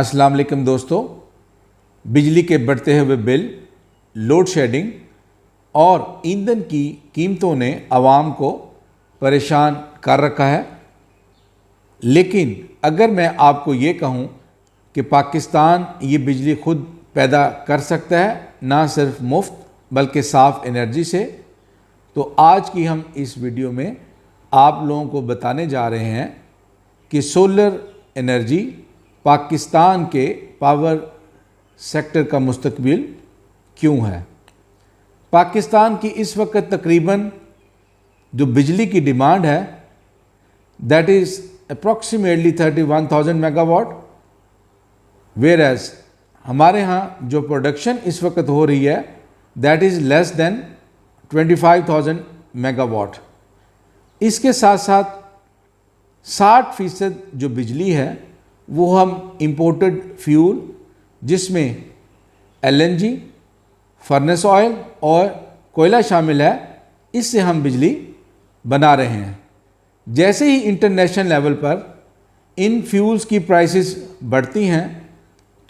अस्सलाम वालेकुम दोस्तों, बिजली के बढ़ते हुए बिल, लोड शेडिंग और ईंधन की कीमतों ने आवाम को परेशान कर रखा है। लेकिन अगर मैं आपको ये कहूँ कि पाकिस्तान ये बिजली खुद पैदा कर सकता है, ना सिर्फ मुफ्त बल्कि साफ़ एनर्जी से, तो आज की हम इस वीडियो में आप लोगों को बताने जा रहे हैं कि सोलर एनर्जी पाकिस्तान के पावर सेक्टर का मुस्तकबिल क्यों है। पाकिस्तान की इस वक्त तकरीबन जो बिजली की डिमांड है that is approximately 31,000 megawatt, where as हमारे यहाँ जो प्रोडक्शन इस वक्त हो रही है that is less than 25,000 megawatt. इसके साथ साथ 60% जो बिजली है वो हम इंपोर्टेड फ्यूल जिसमें LNG, फर्नेस ऑयल और कोयला शामिल है, इससे हम बिजली बना रहे हैं। जैसे ही इंटरनेशनल लेवल पर इन फ्यूल्स की प्राइसेस बढ़ती हैं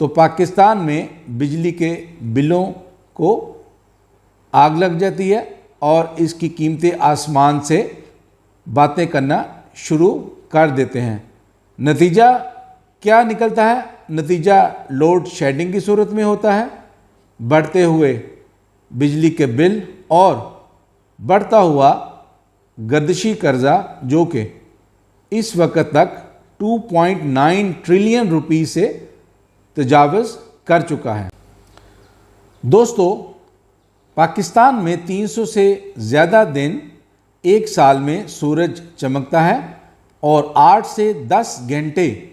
तो पाकिस्तान में बिजली के बिलों को आग लग जाती है और इसकी कीमतें आसमान से बातें करना शुरू कर देते हैं। नतीजा क्या निकलता है? नतीजा लोड शेडिंग की सूरत में होता है, बढ़ते हुए बिजली के बिल और बढ़ता हुआ गर्दिशी कर्जा जो कि इस वक्त तक 2.9 ट्रिलियन रुपए से तजावज़ कर चुका है। दोस्तों, पाकिस्तान में 300 से ज़्यादा दिन एक साल में सूरज चमकता है और 8 से 10 घंटे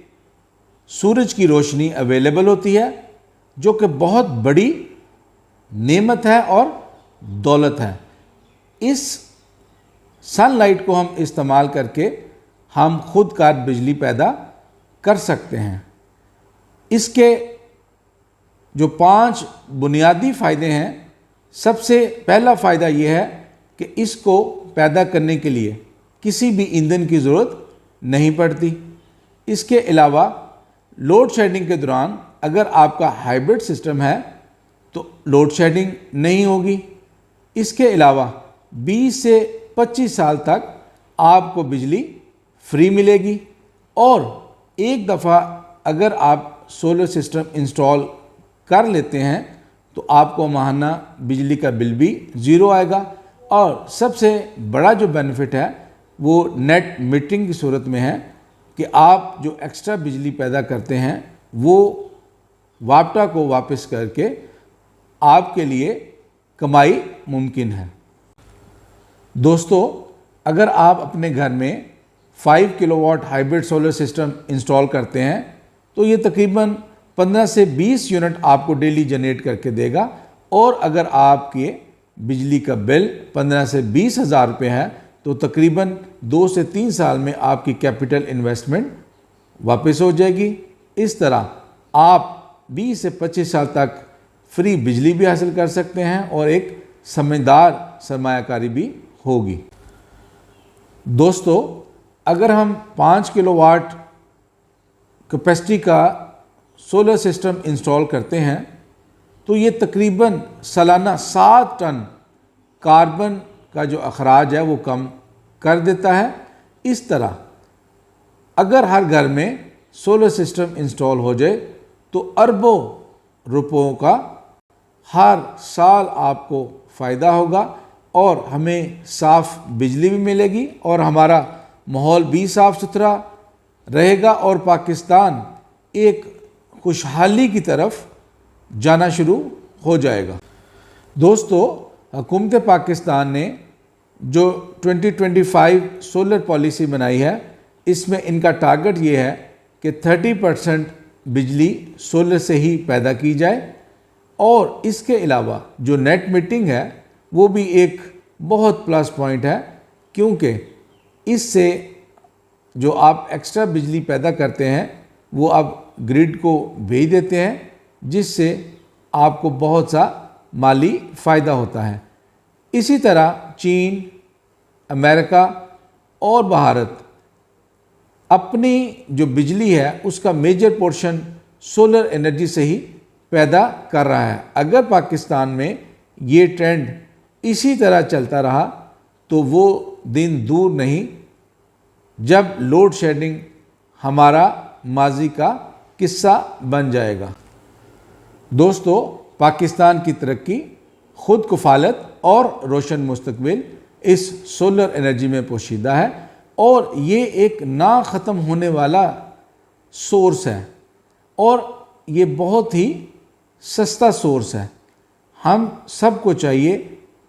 सूरज की रोशनी अवेलेबल होती है, जो कि बहुत बड़ी नेमत है और दौलत है। इस सनलाइट को हम इस्तेमाल करके हम खुद का बिजली पैदा कर सकते हैं। इसके जो 5 बुनियादी फ़ायदे हैं, सबसे पहला फ़ायदा ये है कि इसको पैदा करने के लिए किसी भी ईंधन की ज़रूरत नहीं पड़ती। इसके अलावा लोड शेडिंग के दौरान अगर आपका हाइब्रिड सिस्टम है तो लोड शेडिंग नहीं होगी। इसके अलावा 20 से 25 साल तक आपको बिजली फ्री मिलेगी और एक दफ़ा अगर आप सोलर सिस्टम इंस्टॉल कर लेते हैं तो आपको माहाना बिजली का बिल भी ज़ीरो आएगा। और सबसे बड़ा जो बेनिफिट है वो नेट मीटरिंग की सूरत में है कि आप जो एक्स्ट्रा बिजली पैदा करते हैं वो वापटा को वापस करके आपके लिए कमाई मुमकिन है। दोस्तों, अगर आप अपने घर में 5 kilowatt hybrid solar system install करते हैं तो ये तकरीबन 15 से 20 यूनिट आपको डेली जनरेट करके देगा। और अगर आपके बिजली का बिल 15 से 20 हज़ार रुपये है तो तकरीबन 2 से 3 साल में आपकी कैपिटल इन्वेस्टमेंट वापस हो जाएगी। इस तरह आप 20 से 25 साल तक फ्री बिजली भी हासिल कर सकते हैं और एक समझदार सरमायाकारी भी होगी। दोस्तों, अगर हम 5 किलोवाट कैपेसिटी का सोलर सिस्टम इंस्टॉल करते हैं तो ये तकरीबन सालाना 7 टन कार्बन का जो अखराज है वो कम कर देता है। इस तरह अगर हर घर में सोलर सिस्टम इंस्टॉल हो जाए तो अरबों रुपयों का हर साल आपको फ़ायदा होगा और हमें साफ़ बिजली भी मिलेगी और हमारा माहौल भी साफ़ सुथरा रहेगा और पाकिस्तान एक खुशहाली की तरफ जाना शुरू हो जाएगा। दोस्तों, हुकूमत पाकिस्तान ने जो 2025 सोलर पॉलिसी बनाई है, इसमें इनका टारगेट ये है कि 30% बिजली सोलर से ही पैदा की जाए। और इसके अलावा जो नेट मीटरिंग है वो भी एक बहुत प्लस पॉइंट है, क्योंकि इससे जो आप एक्स्ट्रा बिजली पैदा करते हैं वो आप ग्रिड को भेज देते हैं, जिससे आपको बहुत सा माली फ़ायदा होता है। इसी तरह चीन, अमेरिका और भारत अपनी जो बिजली है उसका मेजर पोर्शन सोलर एनर्जी से ही पैदा कर रहा है। अगर पाकिस्तान में ये ट्रेंड इसी तरह चलता रहा तो वो दिन दूर नहीं जब लोड शेडिंग हमारा माजी का किस्सा बन जाएगा। दोस्तों, पाकिस्तान की तरक्की, खुद कफालत और रोशन मुस्तकबिल इस सोलर एनर्जी में पोशीदा है और ये एक ना ख़त्म होने वाला सोर्स है और ये बहुत ही सस्ता सोर्स है। हम सबको चाहिए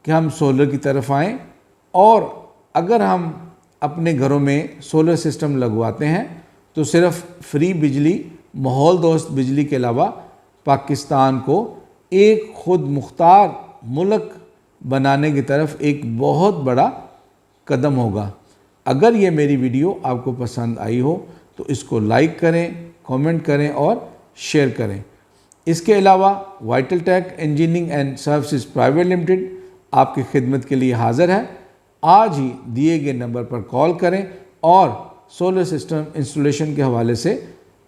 कि हम सोलर की तरफ आएं और अगर हम अपने घरों में सोलर सिस्टम लगवाते हैं तो सिर्फ फ्री बिजली, माहौल दोस्त बिजली के अलावा पाकिस्तान को एक खुद मुख्तार मुल्क बनाने की तरफ एक बहुत बड़ा कदम होगा। अगर ये मेरी वीडियो आपको पसंद आई हो तो इसको लाइक करें, कमेंट करें और शेयर करें। इसके अलावा vital tech engineering and services private limited आपकी खिदमत के लिए हाज़िर है। आज ही दिए गए नंबर पर कॉल करें और सोलर सिस्टम इंस्टॉलेशन के हवाले से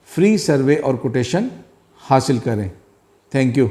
फ्री सर्वे और कोटेशन हासिल करें। Thank you.